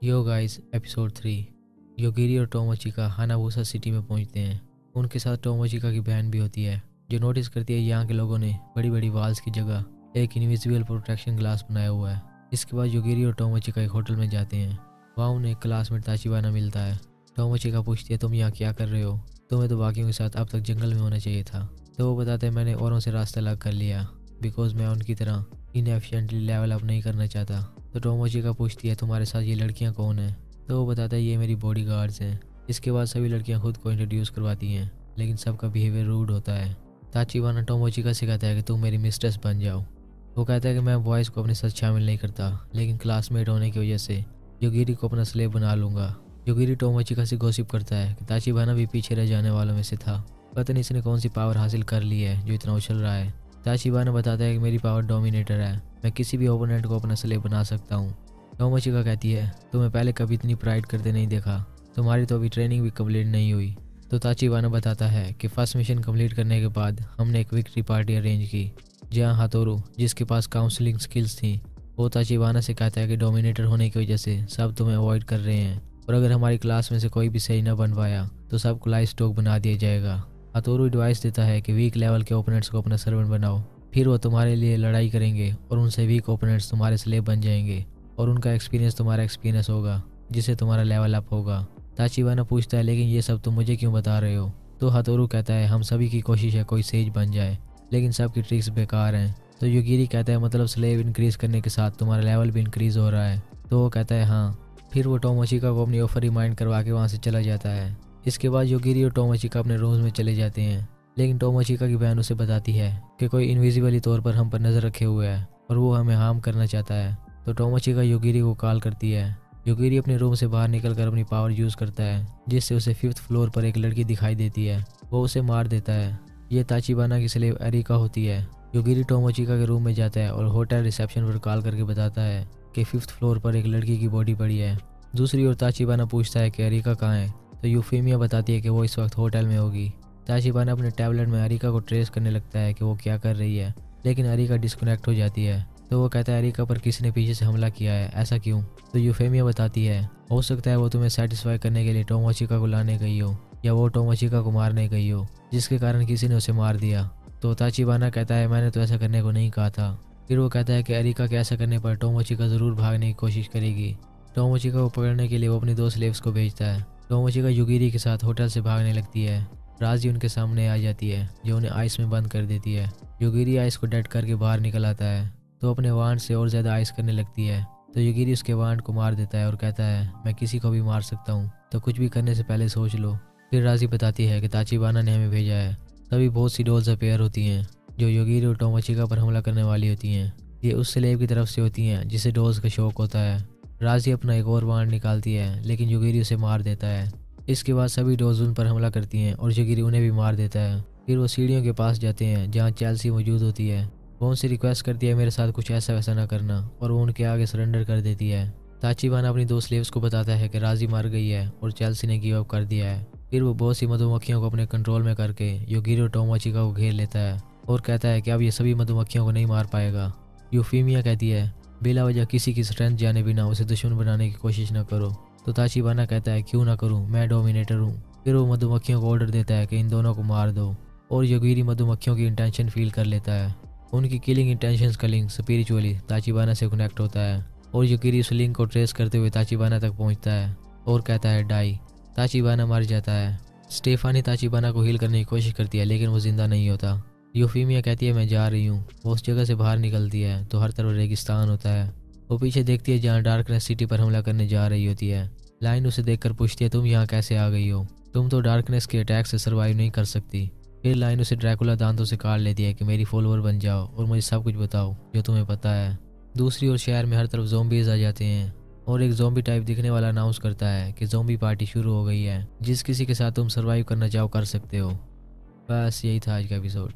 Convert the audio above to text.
Yo guys episode 3। योगिरी और Tomochika हानाबुसा city में पहुंचते हैं। उनके साथ टोमोचिका की बहन भी होती है जो नोटिस करती है यहाँ के लोगों ने बड़ी बड़ी वाल्स की जगह एक इनविजिबल प्रोटेक्शन ग्लास बनाया हुआ है। इसके बाद योगिरी और टोमोचिका एक होटल में जाते हैं। वहाँ उन्हें एक क्लासमेट ताचिबाना मिलता है। टोमोचिका पूछती है तुम यहाँ क्या कर रहे हो, तुम्हें तो बाकियों के साथ अब तक जंगल में होना चाहिए था। तो वो बताते हैं मैंने औरों से रास्ता अलग कर लिया बिकॉज मैं उनकी तरह इनएफिशिएंटली लेवल अप नहीं करना चाहता। तो टोमोचिका पूछती है तुम्हारे साथ ये लड़कियां कौन हैं। तो वो बताता है ये मेरी बॉडी गार्ड्स हैं। इसके बाद सभी लड़कियां खुद को इंट्रोड्यूस करवाती हैं लेकिन सबका बिहेवियर रूड होता है। ताचिबाना टोमोचिका से कहता है कि तुम मेरी मिस्ट्रेस बन जाओ। वो कहता है कि मैं बॉयज़ को अपने साथ शामिल नहीं करता लेकिन क्लासमेट होने की वजह से योगिरी को अपना स्लेव बना लूँगा। योगिरी टोमोचिका से गॉसिप करता है कि ताचिबाना भी पीछे रह जाने वालों में से था। पता नहीं इसने कौन सी पावर हासिल कर ली है जो इतना उछल रहा है। ताचिबाना बताता है कि मेरी पावर डोमिनेटर है, मैं किसी भी ओपोनेंट को अपना स्लेव बना सकता हूँ। टोमोचिका कहती है तुम्हें पहले कभी इतनी प्राइड करते नहीं देखा, तुम्हारी तो अभी ट्रेनिंग भी कंप्लीट नहीं हुई। तो ताचिबाना बताता है कि फर्स्ट मिशन कंप्लीट करने के बाद हमने एक विक्ट्री पार्टी अरेंज की जहाँ हातोरू जिसके पास काउंसलिंग स्किल्स थी वो ताचिबाना से कहता है कि डोमिनेटर होने की वजह से सब तुम्हें अवॉइड कर रहे हैं और अगर हमारी क्लास में से कोई भी सही न बन पाया तो सबको लाइफ स्टॉक बना दिया जाएगा। हातोरू एडवाइस देता है कि वीक लेवल के ओपोनेंट्स को अपना सर्वेंट बनाओ, फिर वो तुम्हारे लिए लड़ाई करेंगे और उनसे वीक ओपोनेंट्स तुम्हारे स्लेव बन जाएंगे और उनका एक्सपीरियंस तुम्हारा एक्सपीरियंस होगा जिससे तुम्हारा लेवल अप होगा। ताचिबाना पूछता है लेकिन ये सब तुम मुझे क्यों बता रहे हो। तो हातोरू कहता है हम सभी की कोशिश है कोई सेज बन जाए लेकिन सबकी ट्रिक्स बेकार हैं। तो योगिरी कहता है मतलब स्लेव इंक्रीज करने के साथ तुम्हारा लेवल भी इंक्रीज हो रहा है। तो वो कहता है हाँ। फिर वो टोमोचिका को अपनी ऑफर रिमाइंड करवा के वहाँ से चला जाता है। इसके बाद योगिरी और टोमोचिका अपने रूम्स में चले जाते हैं लेकिन टोमोचिका की बहन उसे बताती है कि कोई इनविजिबली तौर पर हम पर नज़र रखे हुए है और वो हमें हार्म करना चाहता है। तो टोमोचिका योगिरी को कॉल करती है। योगिरी अपने रूम से बाहर निकलकर अपनी पावर यूज़ करता है जिससे उसे 5th फ्लोर पर एक लड़की दिखाई देती है। वो उसे मार देता है। ये ताचिबाना की स्लेव एरिका होती है। योगिरी टोमोचिका के रूम में जाता है और होटल रिसेप्शन पर कॉल करके बताता है कि 5th फ्लोर पर एक लड़की की बॉडी पड़ी है। दूसरी ओर ताचिबाना पूछता है कि एरिका कहाँ है। तो यूफेमिया बताती है कि वो इस वक्त होटल में होगी। ताचिबाना अपने टैबलेट में एरिका को ट्रेस करने लगता है कि वो क्या कर रही है लेकिन एरिका डिस्कनेक्ट हो जाती है। तो वो कहता है एरिका पर किसी ने पीछे से हमला किया है, ऐसा क्यों। तो यूफेमिया बताती है हो सकता है वो तुम्हें सेटिस्फाई करने के लिए टोमोचिका को लाने गई हो या वो टोमोचिका को मारने गई हो जिसके कारण किसी ने उसे मार दिया। तो ताचिबाना कहता है मैंने तो ऐसा करने को नहीं कहा था। फिर वो कहता है कि एरिका के ऐसा करने पर टोमोचिका ज़रूर भागने की कोशिश करेगी। टोमोचिका को पकड़ने के लिए वो अपनी 2 स्लेव्स को भेजता है। टोमोचिका योगिरी के साथ होटल से भागने लगती है। राजी उनके सामने आ जाती है जो उन्हें आइस में बंद कर देती है। योगिरी आइस को डेड करके बाहर निकल आता है तो अपने वांड से और ज़्यादा आइस करने लगती है। तो योगिरी उसके वांड को मार देता है और कहता है मैं किसी को भी मार सकता हूँ तो कुछ भी करने से पहले सोच लो। फिर राजी बताती है कि ताचिबाना ने हमें भेजा है। तभी बहुत सी डॉल्स अपेयर होती हैं जो योगिरी और टोमोचिका पर हमला करने वाली होती हैं। ये उस स्लेव की तरफ से होती हैं जिसे डॉल्स का शौक होता है। राजी अपना एक और वांड निकालती है लेकिन योगिरी उसे मार देता है। इसके बाद सभी डॉल्स उन पर हमला करती हैं और योगिरी उन्हें भी मार देता है। फिर वो सीढ़ियों के पास जाते हैं जहाँ चेल्सी मौजूद होती है। वो उनसे रिक्वेस्ट करती है मेरे साथ कुछ ऐसा वैसा ना करना और वो उनके आगे सरेंडर कर देती है। ताचिबाना अपनी 2 स्लेव्स को बताता है कि राजी मर गई है और चेल्सी ने गिव अप कर दिया है। फिर वो बहुत सी मधुमक्खियों को अपने कंट्रोल में करके योगिरी और टोमोचिका को घेर लेता है और कहता है कि अब ये सभी मधुमक्खियों को नहीं मार पाएगा। यूफेमिया कहती है बिला वजह किसी की स्ट्रेंथ जाने बिना उसे दुश्मन बनाने की कोशिश न करो। तो ताचिबाना कहता है क्यों ना करूं, मैं डोमिनेटर हूँ। फिर वो मधुमक्खियों को ऑर्डर देता है कि इन दोनों को मार दो और योगिरी मधुमक्खियों की इंटेंशन फील कर लेता है। उनकी किलिंग इंटेंशंस का लिंक स्पिरिचुअली ताचिबाना से कनेक्ट होता है और योगिरी उस लिंक को ट्रेस करते हुए ताचिबाना तक पहुंचता है और कहता है डाई। ताचिबाना मर जाता है। स्टेफानी ताचिबाना को हील करने की कोशिश करती है लेकिन वो जिंदा नहीं होता। यूफेमिया कहती है मैं जा रही हूँ। वो उस जगह से बाहर निकलती है तो हर तरफ रेगिस्तान होता है। वो पीछे देखती है जहाँ डार्कनेस सिटी पर हमला करने जा रही होती है। लाइन उसे देखकर पूछती है तुम यहाँ कैसे आ गई हो, तुम तो डार्कनेस के अटैक से सर्वाइव नहीं कर सकती। फिर लाइन उसे ड्रैकुला दांतों से काट लेती है कि मेरी फॉलोअर बन जाओ और मुझे सब कुछ बताओ जो तुम्हें पता है। दूसरी ओर शहर में हर तरफ ज़ॉम्बीज आ जाते हैं और एक ज़ॉम्बी टाइप दिखने वाला अनाउंस करता है कि ज़ॉम्बी पार्टी शुरू हो गई है, जिस किसी के साथ तुम सर्वाइव करना चाहो कर सकते हो। बस यही था आज का एपिसोड।